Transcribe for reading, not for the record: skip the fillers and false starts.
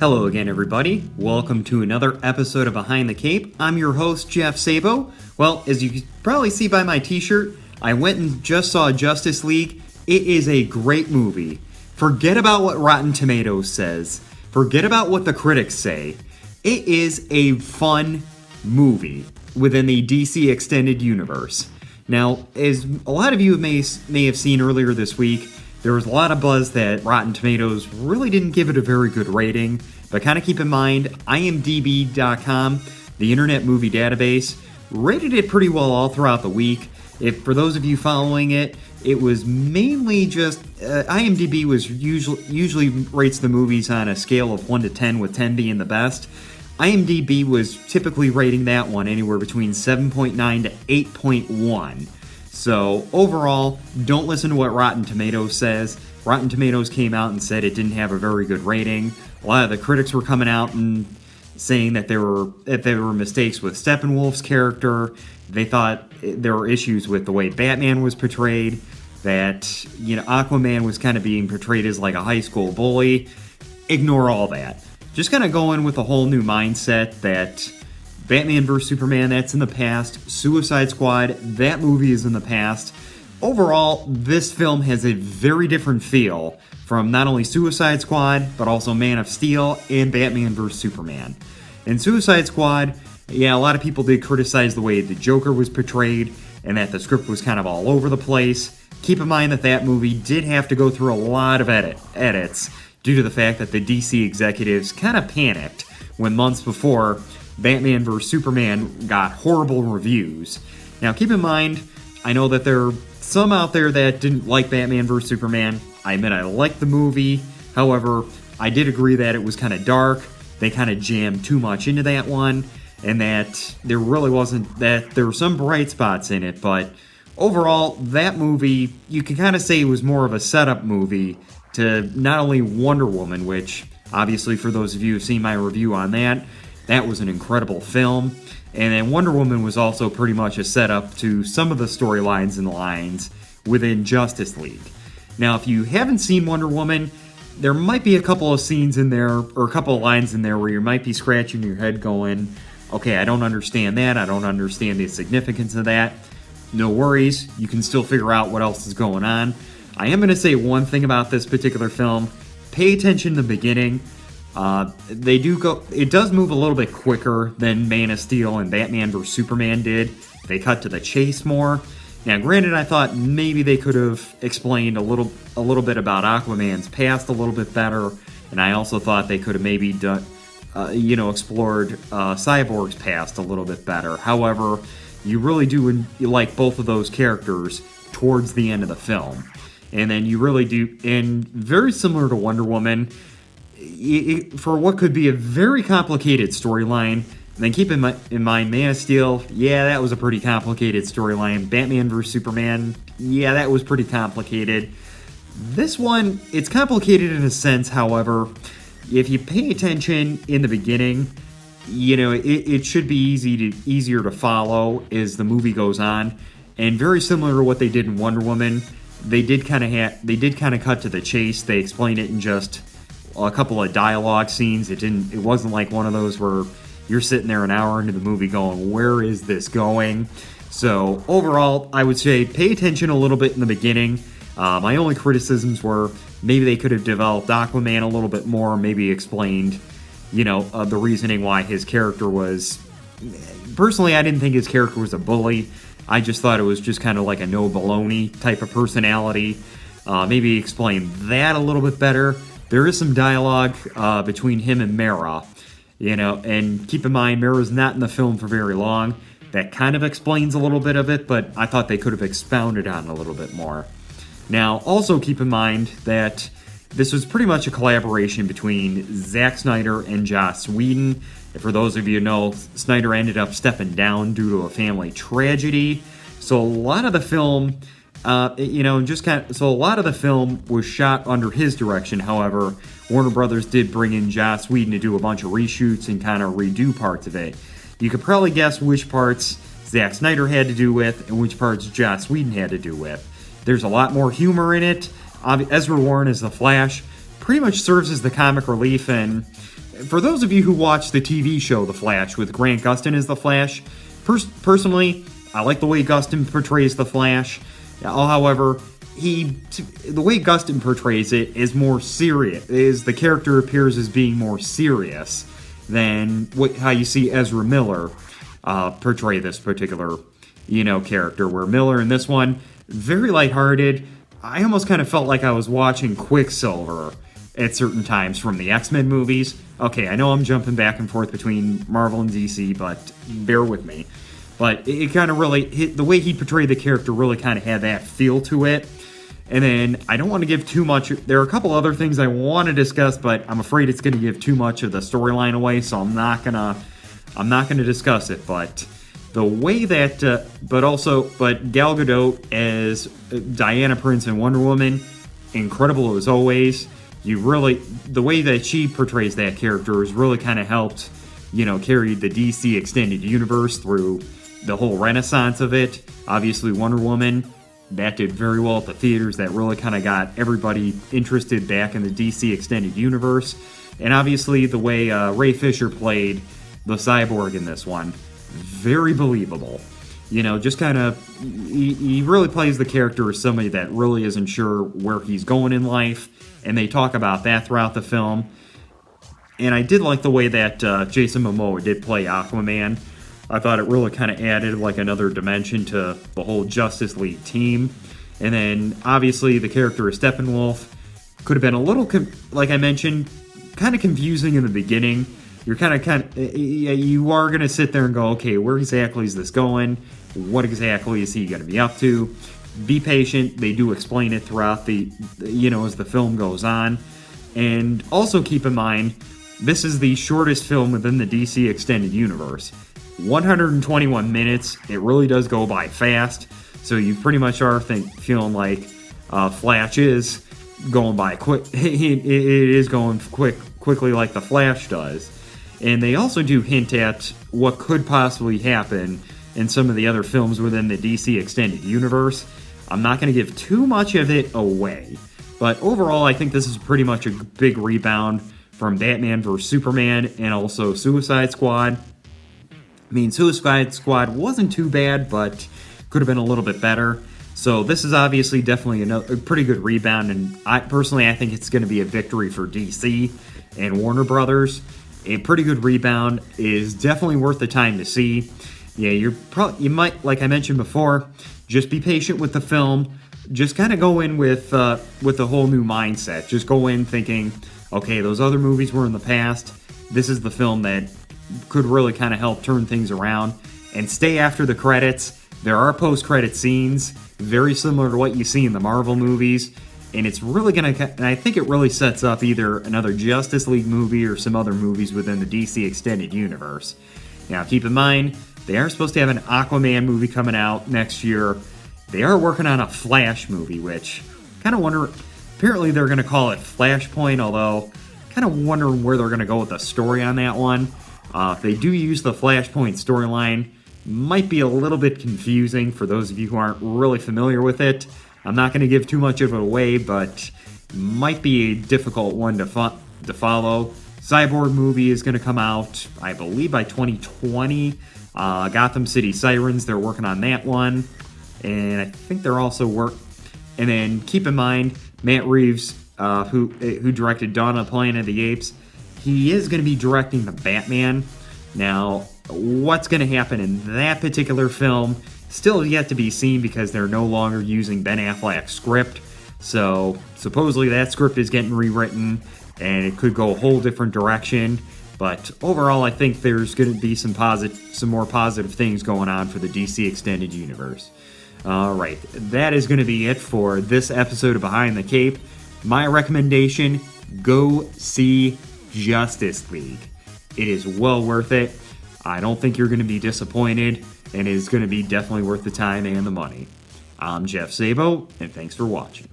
Hello again, everybody. Welcome to another episode of Behind the Cape. I'm your host, Jeff Sabo. Well, as you can probably see by my t-shirt, I went and just saw Justice League. It is a great movie. Forget about what Rotten Tomatoes says. Forget about what the critics say. It is a fun movie within the DC Extended Universe. Now, as a lot of you may have seen earlier this week, there was a lot of buzz that Rotten Tomatoes really didn't give it a very good rating, but kind of keep in mind, IMDb.com, the Internet Movie Database, rated it pretty well all throughout the week. For those of you following it, it was mainly just, IMDb was usually rates the movies on a scale of 1 to 10, with 10 being the best. IMDb was typically rating that one anywhere between 7.9 to 8.1. So overall, don't listen to what Rotten Tomatoes says. Rotten Tomatoes came out and said it didn't have a very good rating. A lot of the critics were coming out and saying that there were mistakes with Steppenwolf's character. They thought there were issues with the way Batman was portrayed, that, Aquaman was kind of being portrayed as like a high school bully. Ignore all that. Just kind of go in with a whole new mindset that Batman vs. Superman, that's in the past. Suicide Squad, that movie is in the past. Overall, this film has a very different feel from not only Suicide Squad, but also Man of Steel and Batman vs. Superman. In Suicide Squad, a lot of people did criticize the way the Joker was portrayed and that the script was kind of all over the place. Keep in mind that movie did have to go through a lot of edits due to the fact that the DC executives kind of panicked when months before Batman vs. Superman got horrible reviews. Now, keep in mind, I know that there are some out there that didn't like Batman vs. Superman. I admit I liked the movie. However, I did agree that it was kind of dark. They kind of jammed too much into that one, and that there really wasn't, that there were some bright spots in it, but overall, that movie, you can kind of say it was more of a setup movie to not only Wonder Woman, which, obviously, for those of you who've seen my review on that was an incredible film. And then Wonder Woman was also pretty much a setup to some of the storylines and lines within Justice League. Now, if you haven't seen Wonder Woman, there might be a couple of scenes in there, or a couple of lines in there where you might be scratching your head going, okay, I don't understand that, I don't understand the significance of that. No worries, you can still figure out what else is going on. I am going to say one thing about this particular film. Pay attention to the beginning. It does move a little bit quicker than Man of Steel and Batman vs. Superman did. They cut to the chase more. Now, granted, I thought maybe they could have explained a little bit about Aquaman's past a little bit better, and I also thought they could have maybe done, explored Cyborg's past a little bit better. However, you really do like both of those characters towards the end of the film, and then you really do, and very similar to Wonder Woman. For what could be a very complicated storyline, and then keep in mind, Man of Steel, that was a pretty complicated storyline. Batman vs. Superman, that was pretty complicated. This one, it's complicated in a sense, however, if you pay attention in the beginning, it should be easier to follow as the movie goes on. And very similar to what they did in Wonder Woman, they did kind of cut to the chase. They explained it in just a couple of dialogue scenes. It wasn't like one of those where you're sitting there an hour into the movie going, where is this going? So overall, I would say pay attention a little bit in the beginning. My only criticisms were maybe they could have developed Aquaman a little bit more, maybe explained, the reasoning why his character was... Personally, I didn't think his character was a bully. I just thought it was just kind of like a no baloney type of personality. Maybe explain that a little bit better. There is some dialogue between him and Mera, and keep in mind, Mera's not in the film for very long. That kind of explains a little bit of it, but I thought they could have expounded on it a little bit more. Now, also keep in mind that this was pretty much a collaboration between Zack Snyder and Joss Whedon. For those of you who know, Snyder ended up stepping down due to a family tragedy. So a lot of the film... so a lot of the film was shot under his direction. However, Warner Brothers did bring in Joss Whedon to do a bunch of reshoots and kind of redo parts of it. You could probably guess which parts Zack Snyder had to do with and which parts Joss Whedon had to do with. There's a lot more humor in it. Ezra Warren as the Flash pretty much serves as the comic relief, and for those of you who watch the TV show The Flash with Grant Gustin as the Flash, personally, I like the way Gustin portrays the Flash. However, the way Gustin portrays it is more serious. The character appears as being more serious than how you see Ezra Miller portray this particular, character. Where Miller in this one, very lighthearted. I almost kind of felt like I was watching Quicksilver at certain times from the X-Men movies. Okay, I know I'm jumping back and forth between Marvel and DC, but bear with me. But it kind of really, the way he portrayed the character really kind of had that feel to it. And then I don't want to give too much. There are a couple other things I want to discuss, but I'm afraid it's going to give too much of the storyline away, so I'm not gonna discuss it. But the way that, but Gal Gadot as Diana Prince and Wonder Woman, incredible as always. The way that she portrays that character has really kind of helped, carry the DC extended universe through the whole renaissance of it. Obviously, Wonder Woman, that did very well at the theaters. That really kind of got everybody interested back in the DC extended universe. And obviously, the way Ray Fisher played the Cyborg in this one, very believable. Just kind of, he really plays the character as somebody that really isn't sure where he's going in life. And they talk about that throughout the film. And I did like the way that Jason Momoa did play Aquaman. I thought it really kind of added like another dimension to the whole Justice League team. And then obviously the character of Steppenwolf could have been a little, like I mentioned, kind of confusing in the beginning. You're you are going to sit there and go, okay, where exactly is this going? What exactly is he going to be up to? Be patient. They do explain it throughout the, as the film goes on. And also keep in mind, this is the shortest film within the DC Extended Universe. 121 minutes. It really does go by fast. So you pretty much are feeling like Flash is going by quick. It is going quickly like the Flash does. And they also do hint at what could possibly happen in some of the other films within the DC Extended Universe. I'm not going to give too much of it away. But overall, I think this is pretty much a big rebound from Batman vs. Superman and also Suicide Squad. I mean, Suicide Squad wasn't too bad, but could have been a little bit better. So this is obviously definitely a pretty good rebound, and I think it's going to be a victory for DC and Warner Brothers. A pretty good rebound is definitely worth the time to see. Yeah, you might, like I mentioned before, just be patient with the film. Just kind of go in with a whole new mindset. Just go in thinking, okay, those other movies were in the past. This is the film that could really kind of help turn things around. And stay after the credits. There are post-credit scenes, very similar to what you see in the Marvel movies. And it's really going to, and I think it really sets up either another Justice League movie or some other movies within the DC Extended Universe. Now, keep in mind, they are supposed to have an Aquaman movie coming out next year. They are working on a Flash movie, which kind of wonder, apparently they're going to call it Flashpoint, although kind of wondering where they're going to go with the story on that one. If they do use the Flashpoint storyline, might be a little bit confusing for those of you who aren't really familiar with it. I'm not going to give too much of it away, but might be a difficult one to follow. Cyborg movie is going to come out, I believe, by 2020. Gotham City Sirens, they're working on that one. And I think they're also And then keep in mind, Matt Reeves, who directed Dawn of the Planet of the Apes, he is going to be directing the Batman. Now, what's going to happen in that particular film still yet to be seen because they're no longer using Ben Affleck's script. So supposedly that script is getting rewritten and it could go a whole different direction. But overall, I think there's going to be some more positive things going on for the DC Extended Universe. All right, that is going to be it for this episode of Behind the Cape. My recommendation, go see Justice League. It is well worth it. I don't think you're going to be disappointed, and it is going to be definitely worth the time and the money. I'm Jeff Sabo, and thanks for watching.